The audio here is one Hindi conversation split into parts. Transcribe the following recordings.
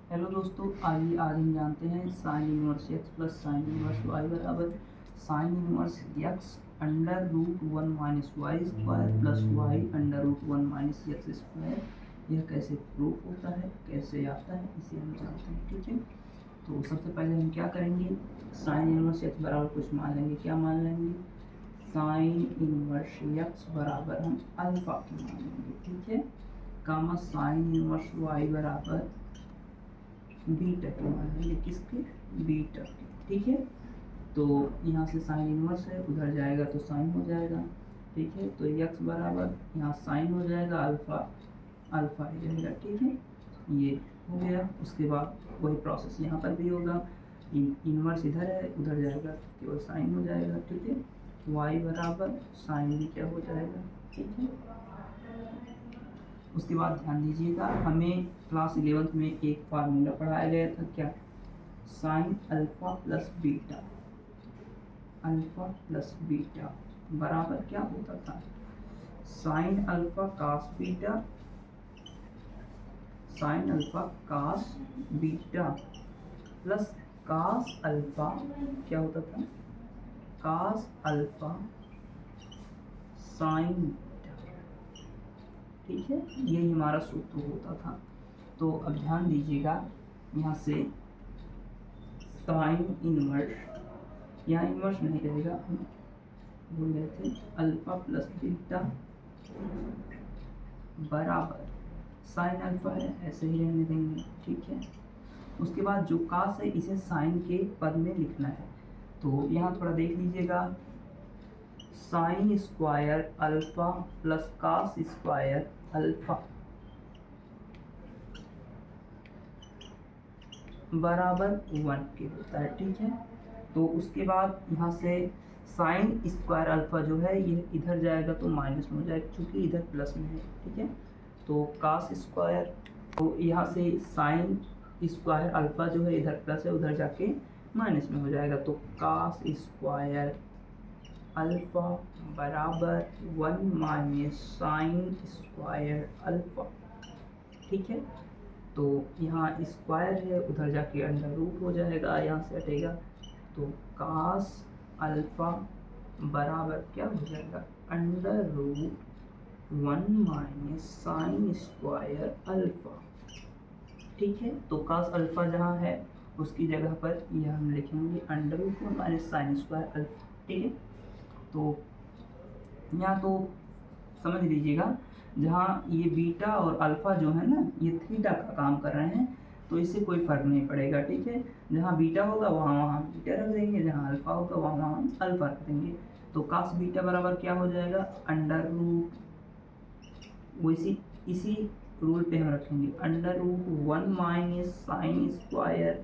हेलो दोस्तों, आइए आज हम जानते हैं sine inverse x plus sine inverse y बराबर sine inverse x under root one minus y square plus y under root one minus x square. यह कैसे प्रूफ होता है, कैसे आता है, इसे हम जानते हैं। ठीक है, तो सबसे पहले हम क्या करेंगे, साइन इनवर्स एक्स बराबर कुछ मान लेंगे। क्या मान लेंगे? साइन इनवर्स एक्स बराबर हम अल्फा की मान लेंगे। ठीक है, कामा साइन इनवर्स वाई बराबर बीटा के मान लेंगे। किसके? बीटा के। ठीक है, तो यहाँ से साइन इनवर्स है, उधर जाएगा तो साइन हो जाएगा। ठीक है, तो x बराबर यहाँ साइन हो जाएगा, अल्फा अल्फा ही रहेगा। ठीक है, ये हो गया। उसके बाद वही प्रोसेस यहाँ पर भी होगा। इनवर्स इधर है, उधर जाएगा तो केवल साइन हो जाएगा। ठीक है, y बराबर साइन बीटा हो जाएगा। ठीक है, उसके बाद ध्यान दीजिएगा, हमें क्लास 11th में एक फार्मूला पढ़ाया गया था। क्या? Sine alpha plus beta, alpha plus beta बराबर क्या होता था? Sine alpha cos beta, sine alpha cos beta plus cos alpha क्या होता था? Cos alpha sine. ठीक है, यही हमारा सूत्र होता था। तो अब ध्यान दीजिएगा, यहाँ से साइन इनवर्स, यहाँ इनवर्स नहीं रहेगा, हम भूल गए थे, अल्फा प्लस बीटा बराबर साइन अल्फा है, ऐसे ही रहने देंगे। ठीक है, उसके बाद जो कास है इसे साइन के पद में लिखना है। तो यहाँ थोड़ा देख लीजिएगा, sine square alpha plus cos square alpha बराबर 1 के होता है। ठीक है, तो उसके बाद यहाँ से साइन स्क्वायर अल्फा जो है ये इधर जाएगा तो माइनस में हो जाएगा, क्योंकि इधर प्लस में है। ठीक है, तो कास स्क्वायर, तो यहाँ से साइन स्क्वायर अल्फा जो है इधर प्लस है, उधर जाके माइनस में हो जाएगा। तो कास स्क्वायर अल्फा बराबर 1 माइनस साइन स्क्वायर अल्फा। ठीक है, तो यहाँ स्क्वायर है, उधर जाके अंडर रूट हो जाएगा, यहाँ से हटेगा तो कास अल्फा बराबर क्या हो जाएगा? Under root 1 minus sine square alpha. ठीक है, तो कास अल्फा जहाँ है उसकी जगह पर यह हम लिखेंगे under root 1 minus sine square alpha. ठीक है, तो यहाँ तो समझ लीजिएगा, जहाँ ये बीटा और अल्फा जो है ना, ये थीटा का काम कर रहे हैं, तो इससे कोई फर्क नहीं पड़ेगा। ठीक है, जहाँ बीटा होगा वहाँ वहाँ बीटा रख देंगे, जहाँ अल्फा होगा वहाँ वहाँ अल्फा रख देंगे। तो कास बीटा बराबर क्या हो जाएगा? अंडर रूट, वैसी इसी रूल पे हम रखेंगे, under root 1 minus sine square.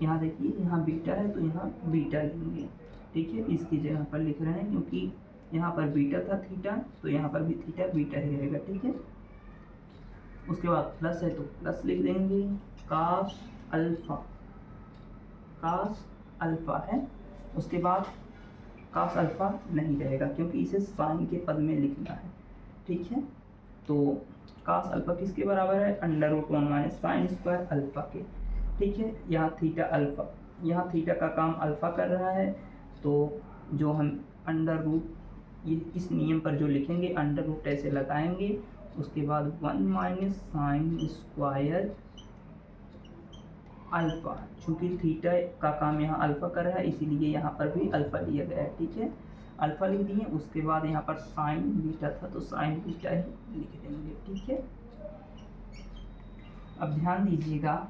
यहाँ देखिए, यहाँ बीटा है तो यहाँ बीटा लेंगे। ठीक है, इसकी जगह पर लिख रहे हैं क्योंकि यहाँ पर बीटा था थीटा, तो यहाँ पर भी थीटा बीटा ही रहेगा। ठीक है, उसके बाद प्लस है तो प्लस लिख देंगे, कास अल्फा, कास अल्फा है। उसके बाद कास अल्फा नहीं रहेगा क्योंकि इसे साइन के पद में लिखना है। ठीक है, तो कास अल्फा किसके बराबर है? Under root 1 minus sine square alpha के। ठीक है, यहाँ थीटा अल्फा, यहाँ थीटा का काम अल्फा कर रहा है, तो जो हम अंडर रूट, ये इस नियम पर जो लिखेंगे अंडर रूट ऐसे लगाएंगे, उसके बाद 1 माइनस साइन स्क्वायर अल्फा, चूँकि थीटा का काम यहाँ अल्फा कर रहा है इसीलिए यहाँ पर भी अल्फा लिया गया है। ठीक है, अल्फा लिख दिए, उसके बाद यहाँ पर साइन बीटा था तो साइन बीटा ही लिख देंगे। ठीक है, अब ध्यान दीजिएगा,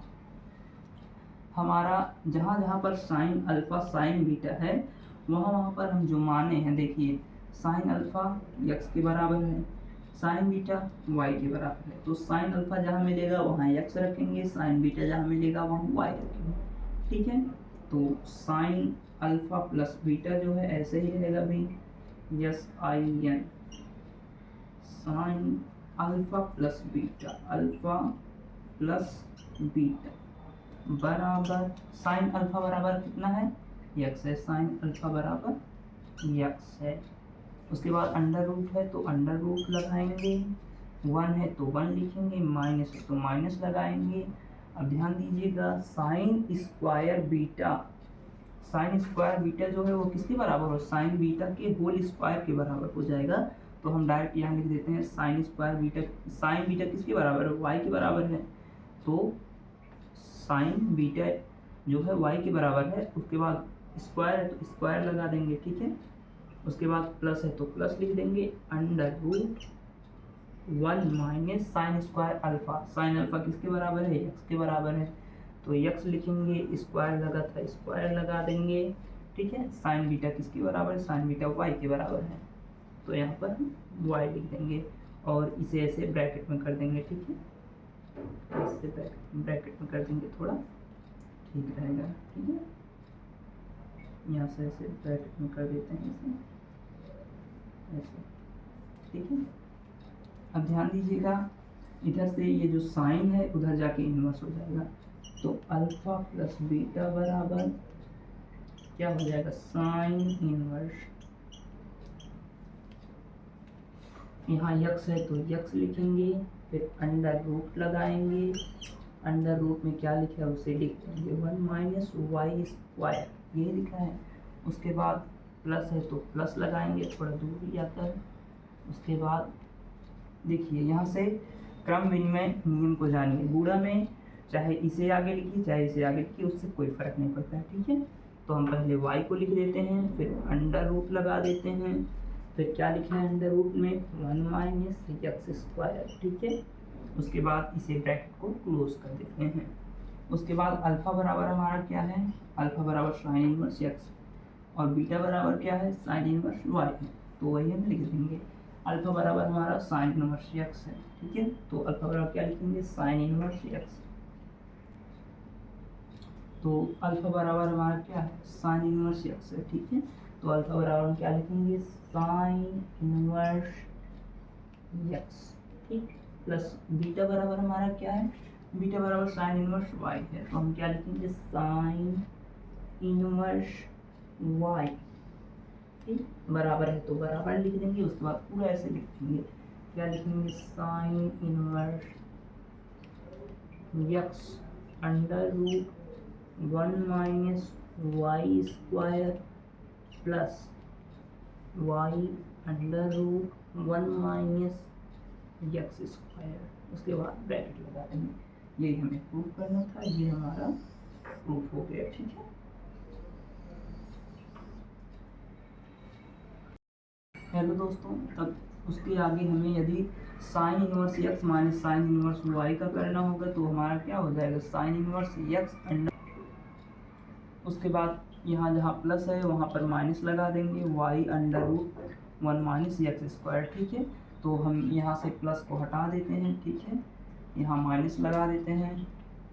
हमारा जहाँ जहाँ पर साइन अल्फा साइन बीटा है वहाँ वहाँ पर हम जो माने हैं, देखिए साइन अल्फा x के बराबर है, साइन बीटा y के बराबर है, तो साइन अल्फा जहाँ मिलेगा वहाँ x रखेंगे, साइन बीटा जहाँ मिलेगा वहाँ y रखेंगे। ठीक है, तो साइन अल्फा प्लस बीटा जो है ऐसे ही रहेगा भी, yes I N, sine alpha plus beta, alpha plus beta बराबर साइन अल्फा बराबर कितना है? x है, साइन अल्फा बराबर x है। उसके बाद अंडर रूट है तो अंडर रूट लगाएंगे, 1 है तो 1 लिखेंगे, माइनस है तो माइनस लगाएंगे। अब ध्यान दीजिएगा, साइन स्क्वायर बीटा जो है वो किसके बराबर हो, साइन बीटा के होल स्क्वायर के बराबर हो जाएगा। तो हम डायरेक्ट यहाँ लिख देते हैं साइन बीटा किसके बराबर है, वाई के बराबर है। तो साइन बीटा जो है वाई के बराबर है, उसके बाद स्क्वायर है तो स्क्वायर लगा देंगे, ठीक है। उसके बाद प्लस है तो प्लस लिख देंगे, under root 1 minus sine square alpha. Sine alpha किसके बराबर है, एक्स के बराबर है, तो एक्स लिखेंगे, स्क्वायर लगा था स्क्वायर लगा देंगे, ठीक है। साइन बीटा किसके बराबर है, साइन बीटा वाई के बराबर है, तो यहाँ पर हम वाई लिख देंगे और इसे ऐसे ब्रैकेट में कर देंगे, ठीक है। ऐसे ब्रैकेट में कर देंगे, थोड़ा ठीक रहेगा, ठीक है। यहाँ से ऐसे ब्रैकेट में कर देते हैं इसे ऐसे, ठीक है। अब ध्यान दीजिएगा, इधर से ये जो साइन है उधर जाके इन्वर्स हो जाएगा, तो अल्फा प्लस बीटा बराबर क्या हो जाएगा, साइन इन्वर्स। यहाँ यक्स है तो यक्स लिखेंगे, फिर अंडर रूट लगाएंगे, अंडर रूट में क्या लिखा है उसे लिख देंगे, 1 माइनस वाई स्क्वायर, ये लिखा है। उसके बाद प्लस है तो प्लस लगाएंगे, थोड़ा दूर जाकर। उसके बाद देखिए, यहाँ से क्रम विनिमय नियम को जानिए। गुणा में चाहे इसे आगे लिखिए चाहे इसे आगे लिखिए, उससे कोई फर्क नहीं पड़ता है, ठीक है। तो हम पहले y को लिख देते हैं, फिर अंडर रूट लगा देते हैं, फिर क्या लिखा है अंडर रूट में, 1 माइनस एक्स स्क्वायर, ठीक है। उसके बाद इसे ब्रैकेट को क्लोज कर देते हैं। उसके बाद अल्फा बराबर हमारा क्या है, अल्फा बराबर साइन इनवर्स एक्स और बीटा बराबर क्या है, साइन इनवर्स वाई है, तो वही हम लिख देंगे। अल्फा बराबर हमारा साइन इनवर्स एक्स है, ठीक है। तो अल्फा बराबर क्या लिखेंगे, साइन इनवर्स एक्स। तो अल्फा बराबर हमारा क्या है, साइन इनवर्स एक्स है, ठीक है। तो अल्फा बराबर हम क्या लिखेंगे, साइन इनवर्स एक्स, ठीक। प्लस बीटा बराबर हमारा क्या है, बीटा बराबर साइन इनवर्स वाई है, तो हम क्या लिखेंगे, साइन इनवर्स वाई, ठीक। बराबर है तो बराबर लिख देंगे, उसके बाद पूरा ऐसे लिख देंगे, क्या लिखेंगे, sine inverse x under root 1 minus y square plus y under root 1 minus x square. उसके बाद ब्रैकेट लगा देंगे। यही हमें प्रूफ करना था, ये हमारा प्रूफ हो गया, ठीक है। हेलो दोस्तों, तब उसके आगे हमें यदि sine inverse x minus sine inverse y का करना होगा तो हमारा क्या हो जाएगा, साइन इनवर्स एक्स अंडर, उसके बाद यहाँ जहाँ प्लस है वहाँ पर माइनस लगा देंगे, y under root 1 minus x square, ठीक है। तो हम यहाँ से प्लस को हटा देते हैं, ठीक है। यहाँ माइनस लगा देते हैं,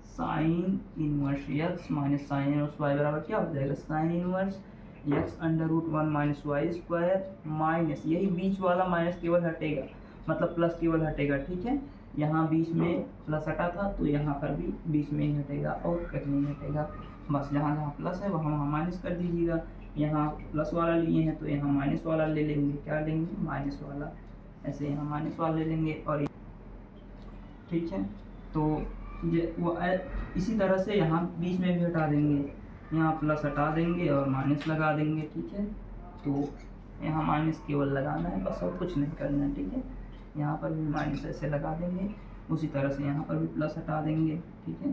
sine inverse x minus sine inverse y बराबर क्या हो जाएगा, sine inverse x under root 1 minus y square minus, यही बीच वाला माइनस केवल हटेगा, मतलब प्लस केवल हटेगा, ठीक है। यहाँ बीच में प्लस हटा था तो यहाँ पर भी बीच में ही हटेगा और कहीं नहीं हटेगा, बस जहाँ जहाँ प्लस है वहाँ वहाँ माइनस कर दीजिएगा। यहाँ प्लस वाला लिए हैं तो यहाँ माइनस वाला ले लेंगे, क्या लेंगे, माइनस वाला, ऐसे यहाँ माइनस वाला ले लेंगे और ठीक है। तो ये वो इसी तरह से यहाँ बीच में भी हटा देंगे, यहाँ प्लस हटा देंगे और माइनस लगा देंगे, ठीक है। तो यहाँ माइनस केवल लगाना है बस, और कुछ नहीं करना है, ठीक है। यहाँ पर भी माइनस ऐसे लगा देंगे, उसी तरह से यहाँ पर भी प्लस हटा देंगे, ठीक है।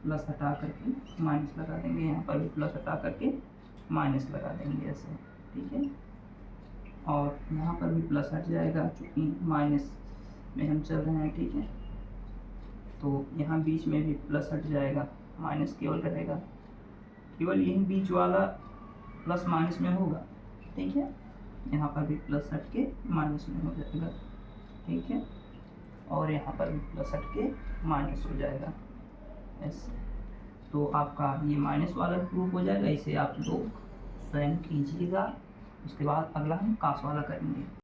प्लस हटा करके माइनस लगा देंगे, यहाँ पर भी प्लस हटा करके माइनस लगा देंगे ऐसे, ठीक है। और यहाँ पर भी प्लस हट जाएगा चूँकि माइनस में हम चल रहे हैं, ठीक है। तो यहाँ बीच में भी प्लस हट जाएगा, माइनस केवल रहेगा, केवल यही बीच वाला प्लस माइनस में होगा, ठीक है। यहाँ पर भी प्लस हट के माइनस में हो जाएगा, ठीक है। और यहाँ पर भी प्लस हट के माइनस हो जाएगा ऐसे। तो आपका ये माइनस वाला प्रूफ हो जाएगा, इसे आप लोग स्वयं कीजिएगा। उसके बाद अगला हम कास वाला करेंगे।